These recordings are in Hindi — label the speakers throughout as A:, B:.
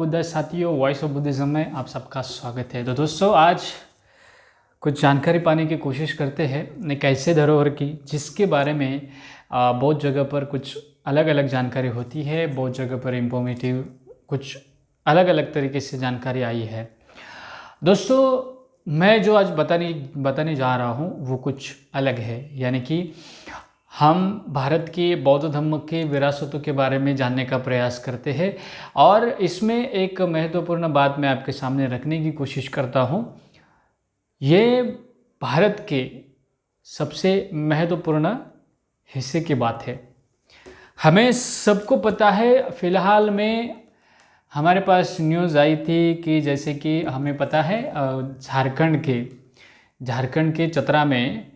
A: बुद्धा साथियों, वॉइस ऑफ बुद्धिज्म में आप सबका स्वागत है। तो दोस्तों, आज कुछ जानकारी पाने की कोशिश करते हैं एक ऐसे धरोहर की जिसके बारे में बहुत जगह पर कुछ अलग अलग जानकारी होती है, बहुत जगह पर इंफॉर्मेटिव कुछ अलग अलग तरीके से जानकारी आई है। दोस्तों, मैं जो आज बताने जा रहा हूँ वो कुछ अलग है, यानी कि हम भारत के बौद्ध धर्म के विरासतों के बारे में जानने का प्रयास करते हैं और इसमें एक महत्वपूर्ण बात मैं आपके सामने रखने की कोशिश करता हूँ। ये भारत के सबसे महत्वपूर्ण हिस्से की बात है। हमें सबको पता है, फिलहाल में हमारे पास न्यूज़ आई थी कि जैसे कि हमें पता है झारखंड के चतरा में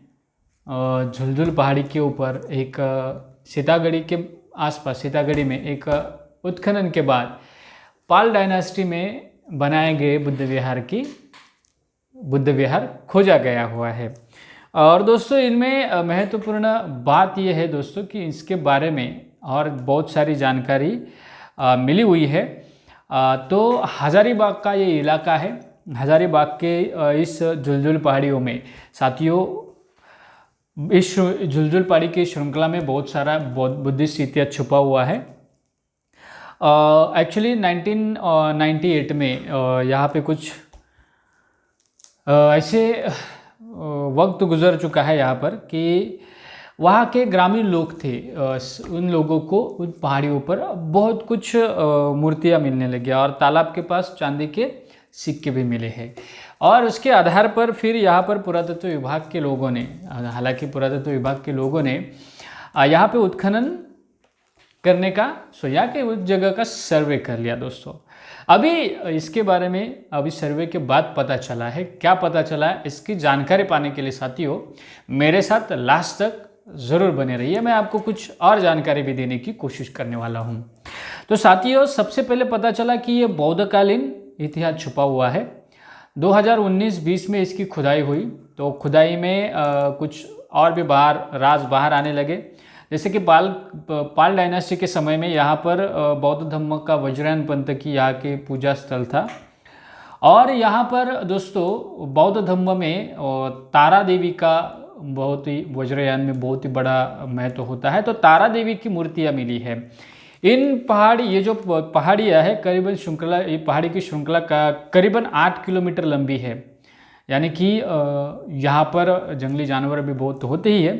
A: झुलझुल पहाड़ी के ऊपर एक सीतागढ़ी के आसपास सीतागढ़ी में एक उत्खनन के बाद पाल डायनास्टी में बनाए गए बुद्ध विहार खोजा गया हुआ है। और दोस्तों, इनमें महत्वपूर्ण बात यह है दोस्तों कि इसके बारे में और बहुत सारी जानकारी मिली हुई है। तो हजारीबाग का ये इलाका है। हजारीबाग के इस झुलझुल पहाड़ियों में साथियों, इस झुलझुल पहाड़ी की श्रृंखला में बहुत सारा बुद्धिस्ट इतिहास छुपा हुआ है। एक्चुअली 1998 में यहाँ पे कुछ ऐसे वक्त गुजर चुका है यहाँ पर कि वहाँ के ग्रामीण लोग थे, उन लोगों को उन पहाड़ियों पर बहुत कुछ मूर्तियाँ मिलने लगी और तालाब के पास चांदी के सिक्के भी मिले हैं। और उसके आधार पर फिर यहाँ पर पुरातत्व विभाग के लोगों ने, हालांकि पुरातत्व विभाग के लोगों ने यहाँ पे उत्खनन करने का सोचा कि उस जगह का सर्वे कर लिया। दोस्तों, अभी इसके बारे में अभी सर्वे के बाद पता चला है। क्या पता चला है, इसकी जानकारी पाने के लिए साथियों मेरे साथ लास्ट तक ज़रूर बने रहिए। मैं आपको कुछ और जानकारी भी देने की कोशिश करने वाला हूँ। तो साथियों, सबसे पहले पता चला कि ये बौद्धकालीन इतिहास छुपा हुआ है। 2019-20 में इसकी खुदाई हुई, तो खुदाई में कुछ और भी राज बाहर आने लगे। जैसे कि पाल डायनास्टी के समय में यहाँ पर बौद्ध धर्म का वज्रयान पंथ की यहाँ के पूजा स्थल था। और यहाँ पर दोस्तों बौद्ध धर्म में तारा देवी का बहुत ही वज्रयान में बहुत ही बड़ा महत्व होता है। तो तारा देवी की मूर्तियाँ मिली है। ये जो पहाड़ियाँ है करीबन श्रृंखला, ये पहाड़ी की श्रृंखला का करीबन 8 किलोमीटर लंबी है। यानी कि यहाँ पर जंगली जानवर भी बहुत होते ही है।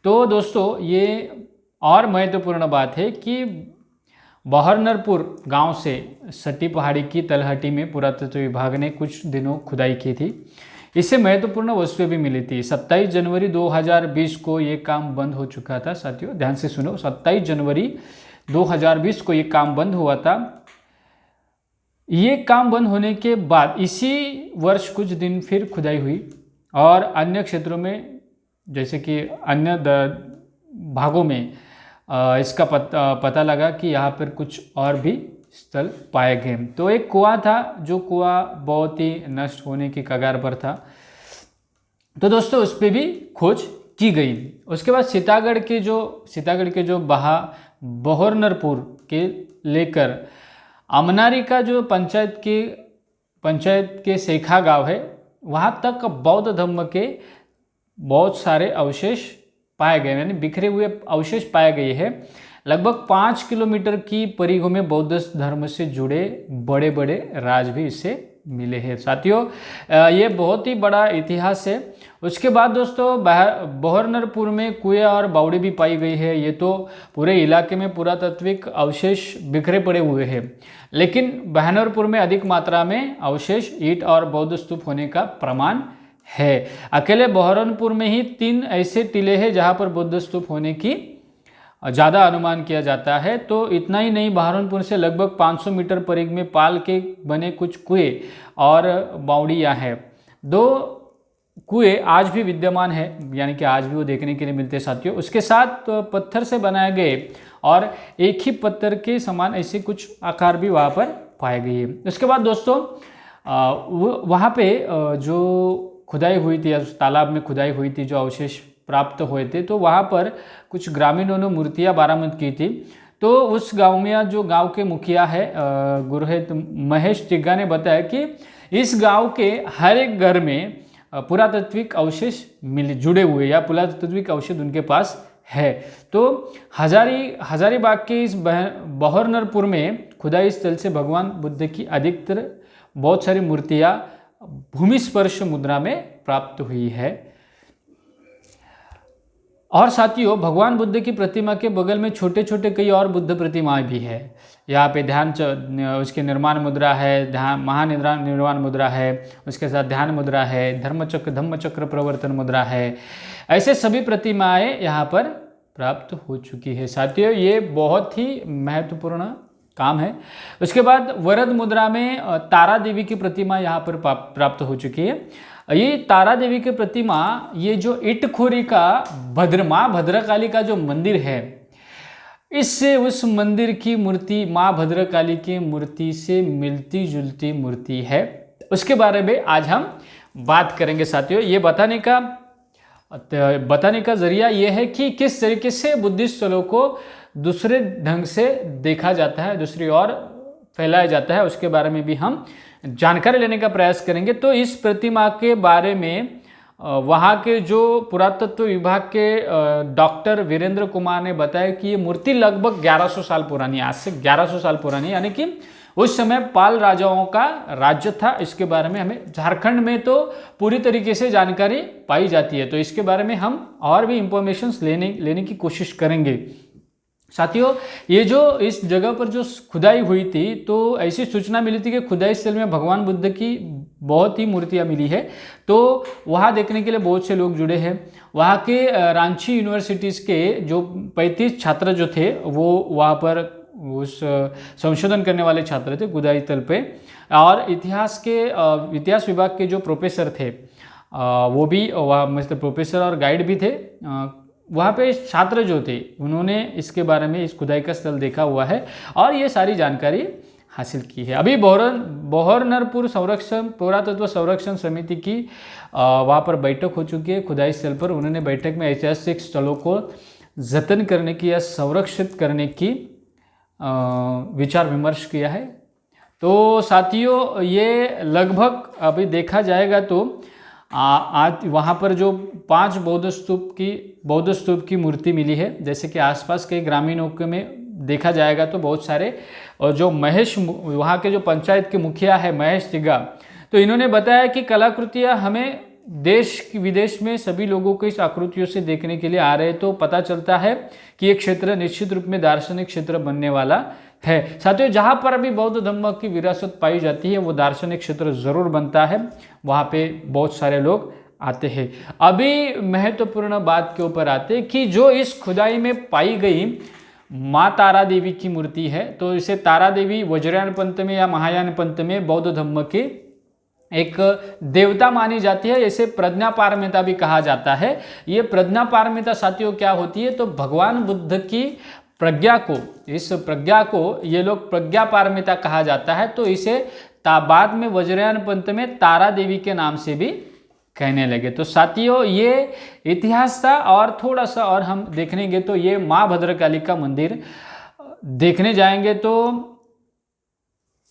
A: तो दोस्तों, ये और महत्वपूर्ण बात है कि बहरनरपुर गांव से सटी पहाड़ी की तलहटी में पुरातत्व विभाग ने कुछ दिनों खुदाई की थी। इससे महत्वपूर्ण वस्तुएं भी मिली थी। 27 जनवरी 2020 को ये काम बंद हो चुका था। साथियों ध्यान से सुनो, 27 जनवरी 2020 को ये काम बंद हुआ था। ये काम बंद होने के बाद इसी वर्ष कुछ दिन फिर खुदाई हुई और अन्य क्षेत्रों में, जैसे कि अन्य भागों में इसका पता लगा कि यहाँ पर कुछ और भी स्थल पाए गए। तो एक कुआं था, जो कुआं बहुत ही नष्ट होने की कगार पर था। तो दोस्तों, उस पर भी खोज की गई। उसके बाद सीतागढ़ के जो बहरनरपुर के लेकर अमनारी का जो पंचायत के सेखा गांव है, वहाँ तक बौद्ध धर्म के बहुत सारे अवशेष पाए गए, यानी बिखरे हुए अवशेष पाए गए हैं। लगभग 5 किलोमीटर की परिधि में बौद्ध धर्म से जुड़े बड़े बड़े राज भी इससे मिले हैं। साथियों, ये बहुत ही बड़ा इतिहास है। उसके बाद दोस्तों, बहरनरपुर में कुएं और बावड़ी भी पाई गई है। ये तो पूरे इलाके में पुरातात्विक अवशेष बिखरे पड़े हुए हैं, लेकिन बहरनरपुर में अधिक मात्रा में अवशेष ईंट और बौद्ध स्तूप होने का प्रमाण है। अकेले बहरनपुर में ही 3 ऐसे टीले हैं जहाँ पर बौद्ध स्तूप होने की ज़्यादा अनुमान किया जाता है। तो इतना ही नहीं, बहरनपुर से लगभग 500 मीटर परिधि में पाल के बने कुछ कुएं और बावड़ियाँ हैं। 2 कुएं आज भी विद्यमान है, यानी कि आज भी वो देखने के लिए मिलते हैं। साथियों, उसके साथ पत्थर से बनाए गए और एक ही पत्थर के समान ऐसे कुछ आकार भी वहाँ पर पाए गए। उसके बाद दोस्तों, वहाँ पे जो खुदाई हुई थी, उस तालाब में खुदाई हुई थी, जो अवशेष प्राप्त हुए थे, तो वहाँ पर कुछ ग्रामीणों ने मूर्तियाँ बरामद की थी। तो उस गांव में जो गांव के मुखिया है गुरहित महेश टिग्गा ने बताया कि इस गांव के हर एक घर में पुरातात्विक अवशेष जुड़े हुए या पुरातात्विक अवशेष उनके पास है। तो हजारीबाग के इस बहरनरपुर में खुदाई स्थल से भगवान बुद्ध की अधिकतर बहुत सारी मूर्तियां भूमि स्पर्श मुद्रा में प्राप्त हुई है। और साथियों, भगवान बुद्ध की प्रतिमा के बगल में छोटे छोटे कई और बुद्ध प्रतिमाएं भी है। यहाँ पे उसके निर्माण मुद्रा है, ध्यान महानिर्वाण मुद्रा है, उसके साथ ध्यान मुद्रा है, धम्मचक्र प्रवर्तन मुद्रा है। ऐसे सभी प्रतिमाएं यहाँ पर प्राप्त हो चुकी है। साथियों, ये बहुत ही महत्वपूर्ण काम है। उसके बाद वरद मुद्रा में तारा देवी की प्रतिमा यहाँ पर प्राप्त हो चुकी है। ये तारा देवी की प्रतिमा, ये जो इटखोरी का माँ भद्रकाली का जो मंदिर है, इससे उस मंदिर की मूर्ति माँ भद्रकाली की मूर्ति से मिलती जुलती मूर्ति है। उसके बारे में आज हम बात करेंगे। साथियों, ये बताने का जरिया ये है कि किस तरीके से बुद्धिस्ट स्थलों को दूसरे ढंग से देखा जाता है, दूसरी ओर फैलाया जाता है, उसके बारे में भी हम जानकारी लेने का प्रयास करेंगे। तो इस प्रतिमा के बारे में वहाँ के जो पुरातत्व विभाग के डॉक्टर वीरेंद्र कुमार ने बताया कि ये मूर्ति लगभग 1100 साल पुरानी, आज से 1100 साल पुरानी, यानी कि उस समय पाल राजाओं का राज्य था। इसके बारे में हमें झारखंड में तो पूरी तरीके से जानकारी पाई जाती है। तो इसके बारे में हम और भी इंफॉर्मेशंस लेने की कोशिश करेंगे। साथियों, ये जो इस जगह पर जो खुदाई हुई थी, तो ऐसी सूचना मिली थी कि खुदाई स्थल में भगवान बुद्ध की बहुत ही मूर्तियां मिली है। तो वहाँ देखने के लिए बहुत से लोग जुड़े हैं। वहाँ के रांची यूनिवर्सिटीज़ के जो 35 छात्र जो थे, वो वहाँ पर उस संशोधन करने वाले छात्र थे खुदाई स्थल पे। और इतिहास विभाग के जो प्रोफेसर थे, वो भी वहाँ मतलब प्रोफेसर और गाइड भी थे। वहाँ पे छात्र जो थे, उन्होंने इसके बारे में इस खुदाई का स्थल देखा हुआ है और ये सारी जानकारी हासिल की है। अभी बहरनरपुर पुरातत्व संरक्षण समिति की वहाँ पर बैठक हो चुकी है खुदाई स्थल पर। उन्होंने बैठक में ऐतिहासिक स्थलों को जतन करने की या संरक्षित करने की विचार विमर्श किया है। तो साथियों, ये लगभग अभी देखा जाएगा तो आज वहाँ पर जो 5 बौद्ध स्तूप की मूर्ति मिली है, जैसे कि आसपास के ग्रामीणों में देखा जाएगा तो बहुत सारे, और जो वहाँ के जो पंचायत के मुखिया है महेश टिग्गा, तो इन्होंने बताया कि कलाकृतियाँ हमें देश विदेश में सभी लोगों को इस आकृतियों से देखने के लिए आ रहे, तो पता चलता है कि ये क्षेत्र निश्चित रूप में दार्शनिक क्षेत्र बनने वाला है। साथियों, जहाँ पर अभी बौद्ध धर्म की विरासत पाई जाती है, वो दार्शनिक क्षेत्र जरूर बनता है, वहाँ पे बहुत सारे लोग आते हैं। अभी महत्वपूर्ण बात के ऊपर आते हैं कि जो इस खुदाई में पाई गई माँ तारा देवी की मूर्ति है, तो इसे तारा देवी वज्रयान पंथ में या महायान पंथ में बौद्ध धर्म के एक देवता मानी जाती है। इसे प्रज्ञा पारमिता भी कहा जाता है। ये प्रज्ञा पारमिता साथियों क्या होती है, तो भगवान बुद्ध की इस प्रज्ञा को ये लोग प्रज्ञा पारमिता कहा जाता है। तो इसे बाद में वज्रयान पंथ में तारा देवी के नाम से भी कहने लगे। तो साथियों, ये इतिहास था। और थोड़ा सा और हम देखेंगे तो ये माँ भद्रकाली का मंदिर देखने जाएंगे तो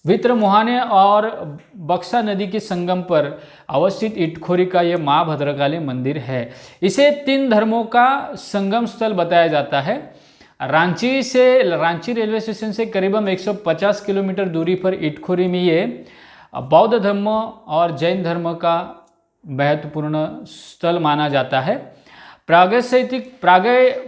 A: वित्रमोहने और बक्सा नदी के संगम पर अवस्थित इटखोरी का ये माँ भद्रकाली मंदिर है। इसे 3 धर्मों का संगम स्थल बताया जाता है। रांची रेलवे स्टेशन से करीबन 150 किलोमीटर दूरी पर इटखोरी में ये बौद्ध धर्म और जैन धर्म का महत्वपूर्ण स्थल माना जाता है।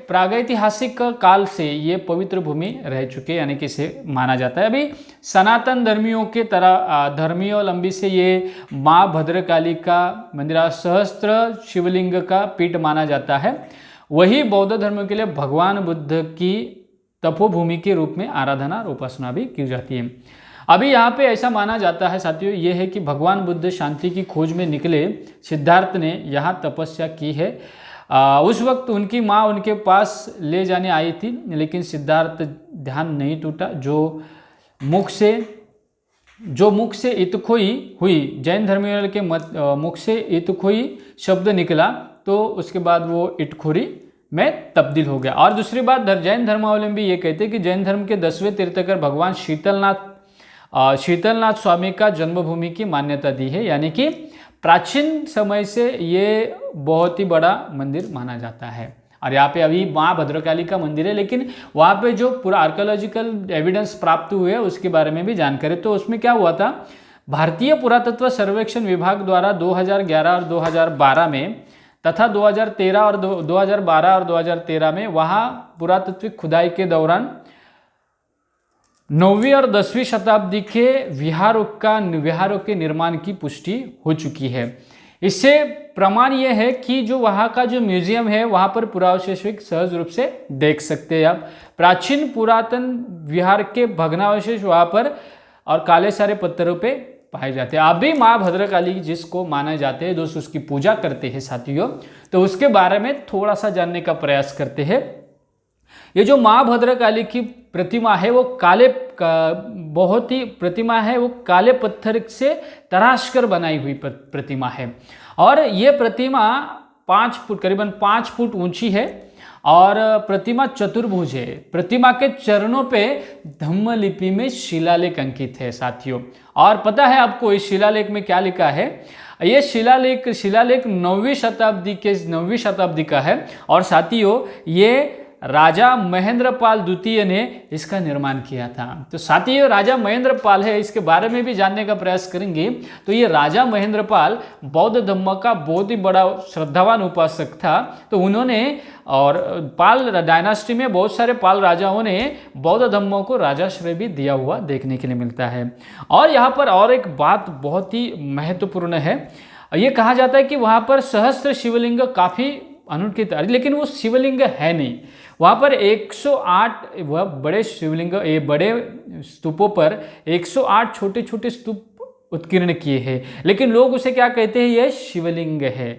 A: प्रागैतिहासिक काल से ये पवित्र भूमि रह चुके, यानी कि इसे माना जाता है। अभी सनातन धर्मियों से ये माँ भद्रकाली का मंदिर सहस्त्र शिवलिंग का पीठ माना जाता है। वही बौद्ध धर्म के लिए भगवान बुद्ध की तपोभूमि के रूप में आराधना और उपासना भी की जाती है। अभी यहाँ पे ऐसा माना जाता है साथियों, ये है कि भगवान बुद्ध शांति की खोज में निकले सिद्धार्थ ने यहाँ तपस्या की है। उस वक्त उनकी माँ उनके पास ले जाने आई थी, लेकिन सिद्धार्थ ध्यान नहीं टूटा। जो मुख से इतखोई हुई, जैन धर्मियों के मुख से इतखोई शब्द निकला, तो उसके बाद वो इटखोरी में तब्दील हो गया। और दूसरी बात, जैन धर्मावलंबी ये कहते हैं कि जैन धर्म के 10वें तीर्थकर भगवान शीतलनाथ स्वामी का जन्मभूमि की मान्यता दी है, यानी कि प्राचीन समय से ये बहुत ही बड़ा मंदिर माना जाता है। और यहाँ पे अभी माँ भद्रकाली का मंदिर है, लेकिन वहाँ पे जो पूरा आर्कियोलॉजिकल एविडेंस प्राप्त हुए हैं उसके बारे में भी जानकारी। तो उसमें क्या हुआ था, भारतीय पुरातत्व सर्वेक्षण विभाग द्वारा 2011 और 2012 में तथा 2013 और 2012 और 2013 में वहाँ पुरातत्विक खुदाई के दौरान 9वीं और 10वीं शताब्दी के विहारों के निर्माण की पुष्टि हो चुकी है। इससे प्रमाण यह है कि जो वहाँ का जो म्यूजियम है वहाँ पर पुरावशेष सहज रूप से देख सकते हैं आप। प्राचीन पुरातन विहार के भग्नावशेष वहाँ पर और काले सारे पत्थरों पे पाए जाते हैं। अभी माँ भद्रकाली जिसको माने जाते हैं, दोस्त उसकी पूजा करते हैं साथियों, तो उसके बारे में थोड़ा सा जानने का प्रयास करते हैं। ये जो माँ भद्रकाली की प्रतिमा है वो काले पत्थर से तराश कर बनाई हुई प्रतिमा है। और ये प्रतिमा 5 फुट करीबन 5 फुट ऊंची है और प्रतिमा चतुर्भुज है। प्रतिमा के चरणों पे धम्म लिपि में शिलालेख अंकित है साथियों। और पता है आपको इस शिलालेख में क्या लिखा है? ये शिलालेख 9वीं शताब्दी का है। और साथियों ये राजा महेंद्रपाल द्वितीय ने इसका निर्माण किया था। तो साथियों राजा महेंद्रपाल है, इसके बारे में भी जानने का प्रयास करेंगे। तो ये राजा महेंद्रपाल बौद्ध धर्म का बहुत ही बड़ा श्रद्धावान उपासक था। तो उन्होंने और पाल डायनास्टी में बहुत सारे पाल राजाओं ने बौद्ध धर्मों को राजाश्रय भी दिया हुआ देखने के लिए मिलता है। और यहाँ पर और एक बात बहुत ही महत्वपूर्ण है, ये कहा जाता है कि वहाँ पर सहस्त्र शिवलिंग काफ़ी अनुष्ठित, लेकिन वो शिवलिंग है नहीं। वहाँ पर 108 वह बड़े शिवलिंग, ये बड़े स्तूपों पर 108 छोटे छोटे स्तूप उत्कीर्ण किए हैं, लेकिन लोग उसे क्या कहते हैं? ये शिवलिंग है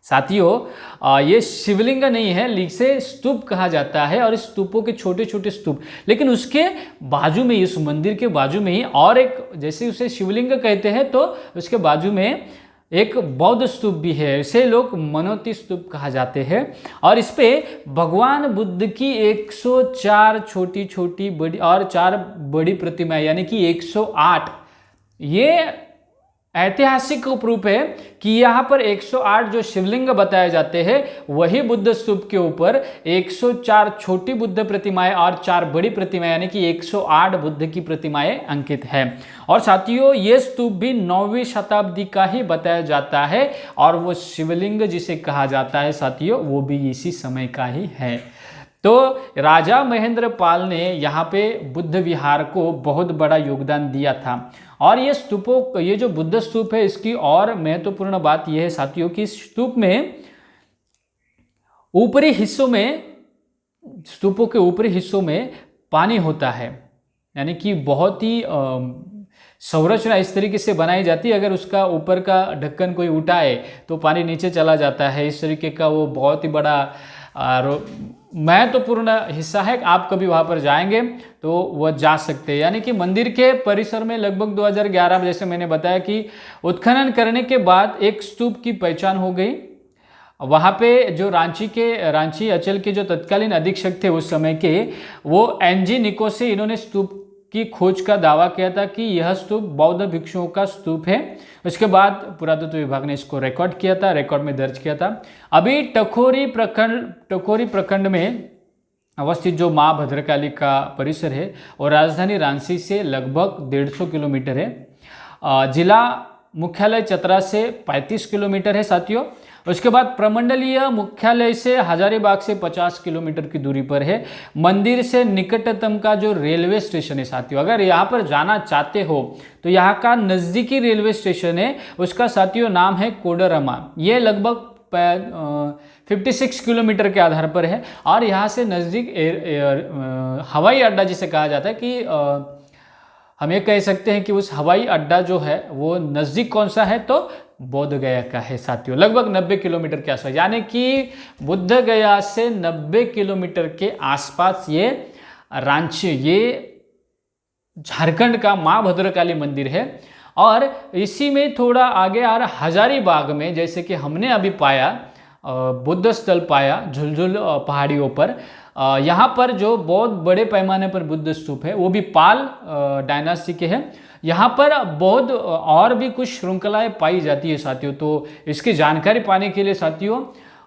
A: साथियों। ये शिवलिंग नहीं है, इसे स्तूप कहा जाता है। और इस स्तूपों के छोटे छोटे स्तूप, लेकिन उसके बाजू में, इस मंदिर के बाजू में ही और एक, जैसे उसे शिवलिंग कहते हैं तो उसके बाजू में एक बौद्ध स्तूप भी है। इसे लोग मनोती स्तूप कहा जाते हैं। और इस पे भगवान बुद्ध की 104 छोटी छोटी बड़ी और 4 बड़ी प्रतिमाएं, यानी कि 108, ये ऐतिहासिक प्रूफ है कि यहाँ पर 108 जो शिवलिंग बताए जाते हैं वही बुद्ध स्तूप के ऊपर 104 छोटी बुद्ध प्रतिमाएं और 4 बड़ी प्रतिमाएं, यानी कि 108 बुद्ध की प्रतिमाएं अंकित है। और साथियों ये स्तूप भी 9वीं शताब्दी का ही बताया जाता है। और वो शिवलिंग जिसे कहा जाता है साथियों, वो भी इसी समय का ही है। तो राजा महेंद्रपाल ने यहाँ पे बुद्ध विहार को बहुत बड़ा योगदान दिया था। और ये जो बुद्ध स्तूप है, इसकी और महत्वपूर्ण बात यह है साथियों कि स्तूप में ऊपरी हिस्सों में, स्तूपों के ऊपरी हिस्सों में पानी होता है, यानी कि बहुत ही संरचना इस तरीके से बनाई जाती है, अगर उसका ऊपर का ढक्कन कोई उठाए तो पानी नीचे चला जाता है। इस तरीके का वो बहुत ही बड़ा महत्वपूर्ण हिस्सा है। आप कभी वहाँ पर जाएंगे तो वह जा सकते हैं। यानी कि मंदिर के परिसर में लगभग 2011 में, जैसे मैंने बताया कि उत्खनन करने के बाद एक स्तूप की पहचान हो गई। वहाँ पे जो रांची अंचल के जो तत्कालीन अधीक्षक थे उस समय के, वो एनजी निको से इन्होंने स्तूप की खोज का दावा किया था कि यह स्तूप बौद्ध भिक्षुओं का स्तूप है। उसके बाद पुरातत्व विभाग ने इसको रिकॉर्ड किया था, रिकॉर्ड में दर्ज किया था। अभी टकोरी प्रखंड में अवस्थित जो माँ भद्रकाली का परिसर है और राजधानी रांची से लगभग 150 किलोमीटर है। जिला मुख्यालय चतरा से 35 किलोमीटर है साथियों। उसके बाद प्रमंडलीय मुख्यालय से हजारीबाग से 50 किलोमीटर की दूरी पर है। मंदिर से निकटतम का जो रेलवे स्टेशन है साथियों, अगर यहाँ पर जाना चाहते हो तो यहाँ का नज़दीकी रेलवे स्टेशन है, उसका साथियों नाम है कोडरमा। ये लगभग 56 किलोमीटर के आधार पर है। और यहाँ से नज़दीक हवाई अड्डा जिसे कहा जाता है कि हम ये कह सकते हैं कि उस हवाई अड्डा जो है वो नज़दीक कौन सा है, तो बोध गया का है साथियों, लगभग 90 किलोमीटर के आसपास। यानी कि बुद्ध गया से 90 किलोमीटर के आसपास ये रांची, ये झारखंड का माँ भद्रकाली मंदिर है। और इसी में थोड़ा आगे आ रहा हजारीबाग में, जैसे कि हमने अभी पाया बुद्ध स्थल पाया झुलझुल पहाड़ियों पर। यहाँ पर जो बहुत बड़े पैमाने पर बुद्ध स्तूप है वो भी पाल डायनास्टी के हैं। यहाँ पर बहुत और भी कुछ श्रृंखलाएं पाई जाती है साथियों। तो इसकी जानकारी पाने के लिए साथियों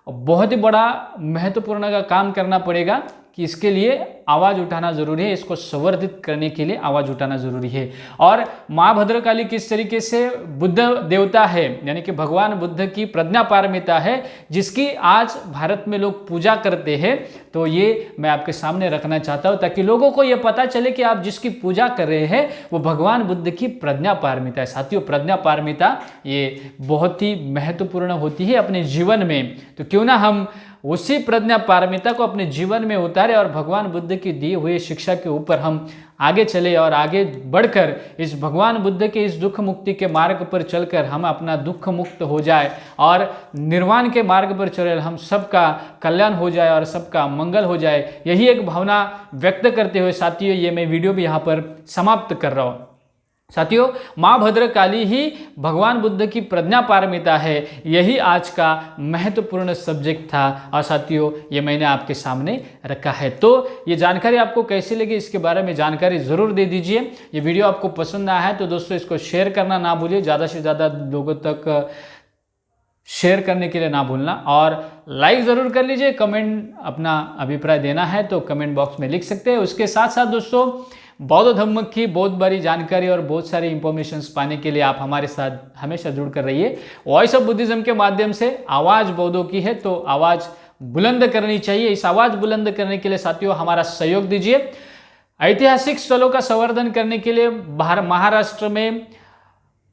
A: बहुत ही बड़ा महत्वपूर्ण का काम करना पड़ेगा कि इसके लिए आवाज़ उठाना ज़रूरी है, इसको संवर्धित करने के लिए आवाज़ उठाना ज़रूरी है। और माँ भद्रकाली किस तरीके से बुद्ध देवता है, यानी कि भगवान बुद्ध की प्रज्ञा पारमिता है, जिसकी आज भारत में लोग पूजा करते हैं। तो ये मैं आपके सामने रखना चाहता हूँ ताकि लोगों को ये पता चले कि आप जिसकी पूजा कर रहे हैं वो भगवान बुद्ध की प्रज्ञा पारमिता है। साथियों, प्रज्ञा पारमिता ये बहुत ही महत्वपूर्ण होती है अपने जीवन में। तो क्यों ना हम उसी प्रज्ञा पारमिता को अपने जीवन में उतारे और भगवान बुद्ध की दी हुई शिक्षा के ऊपर हम आगे चले और आगे बढ़कर इस भगवान बुद्ध के इस दुख मुक्ति के मार्ग पर चलकर हम अपना दुख मुक्त हो जाए और निर्वाण के मार्ग पर चले, हम सबका कल्याण हो जाए और सबका मंगल हो जाए। यही एक भावना व्यक्त करते हुए साथियों ये मैं वीडियो भी यहाँ पर समाप्त कर रहा हूँ। साथियों, माँ भद्रकाली ही भगवान बुद्ध की प्रज्ञा पारमिता है, यही आज का महत्वपूर्ण सब्जेक्ट था और साथियों ये मैंने आपके सामने रखा है। तो ये जानकारी आपको कैसी लगी इसके बारे में जानकारी ज़रूर दे दीजिए। ये वीडियो आपको पसंद आया है तो दोस्तों इसको शेयर करना ना भूलिए, ज़्यादा से ज़्यादा लोगों तक शेयर करने के लिए ना भूलना और लाइक ज़रूर कर लीजिए। कमेंट अपना अभिप्राय देना है तो कमेंट बॉक्स में लिख सकते हैं। उसके साथ साथ दोस्तों बौद्ध धर्म की बहुत बड़ी जानकारी और बहुत सारी इंफॉर्मेशंस पाने के लिए आप हमारे साथ हमेशा जुड़कर रहिए। वॉइस ऑफ बुद्धिज्म के माध्यम से आवाज़ बौद्धों की है तो आवाज़ बुलंद करनी चाहिए। इस आवाज़ बुलंद करने के लिए साथियों हमारा सहयोग दीजिए। ऐतिहासिक स्थलों का संवर्धन करने के लिए महाराष्ट्र में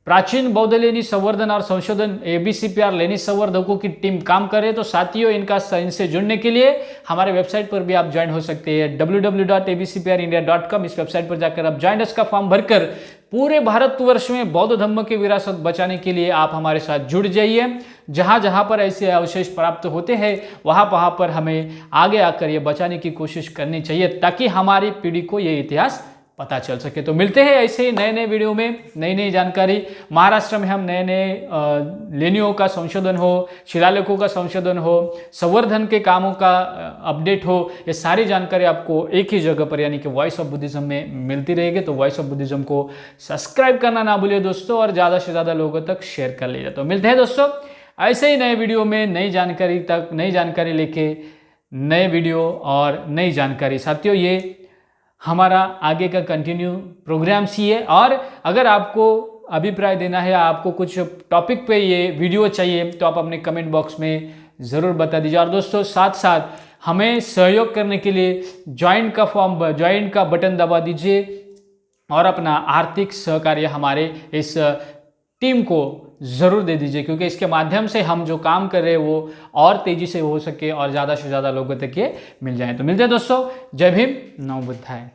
A: प्राचीन बौद्ध लेनी संवर्धन और संशोधन ABCPR लेनी संवर्धकों की टीम काम करे। तो साथियों इनसे जुड़ने के लिए हमारे वेबसाइट पर भी आप ज्वाइन हो सकते हैं www.abcprindia.com। इस वेबसाइट पर जाकर आप ज्वाइन का फॉर्म भरकर पूरे भारतवर्ष में बौद्ध धर्म की विरासत बचाने के लिए आप हमारे साथ जुड़ जाइए। जहाँ जहाँ पर ऐसे अवशेष प्राप्त होते हैं वहाँ पर हमें आगे आकर ये बचाने की कोशिश करनी चाहिए ताकि हमारी पीढ़ी को ये इतिहास पता चल सके। तो मिलते हैं ऐसे ही नए नए वीडियो में, नई नई जानकारी। महाराष्ट्र में हम नए नए लेनियों का संशोधन हो, शिलालेखों का संशोधन हो, संवर्धन के कामों का अपडेट हो, ये सारी जानकारी आपको एक ही जगह पर यानी कि वॉइस ऑफ बुद्धिज्म में मिलती रहेगी। तो वॉइस ऑफ बुद्धिज्म को सब्सक्राइब करना ना भूलिए दोस्तों और ज़्यादा से ज़्यादा लोगों तक शेयर कर लीजिए। तो मिलते हैं दोस्तों ऐसे ही नए वीडियो में नई जानकारी लेके नए वीडियो और नई जानकारी। साथियों ये हमारा आगे का कंटिन्यू प्रोग्राम्स ही है और अगर आपको अभिप्राय देना है, आपको कुछ टॉपिक पे ये वीडियो चाहिए तो आप अपने कमेंट बॉक्स में ज़रूर बता दीजिए। और दोस्तों साथ साथ हमें सहयोग करने के लिए ज्वाइन का बटन दबा दीजिए और अपना आर्थिक सहकार्य हमारे इस टीम को ज़रूर दे दीजिए, क्योंकि इसके माध्यम से हम जो काम कर रहे हैं वो और तेज़ी से हो सके और ज़्यादा से ज़्यादा लोगों तक ये मिल जाए। तो मिलते हैं दोस्तों, जय भीम, नमो बुद्धाय।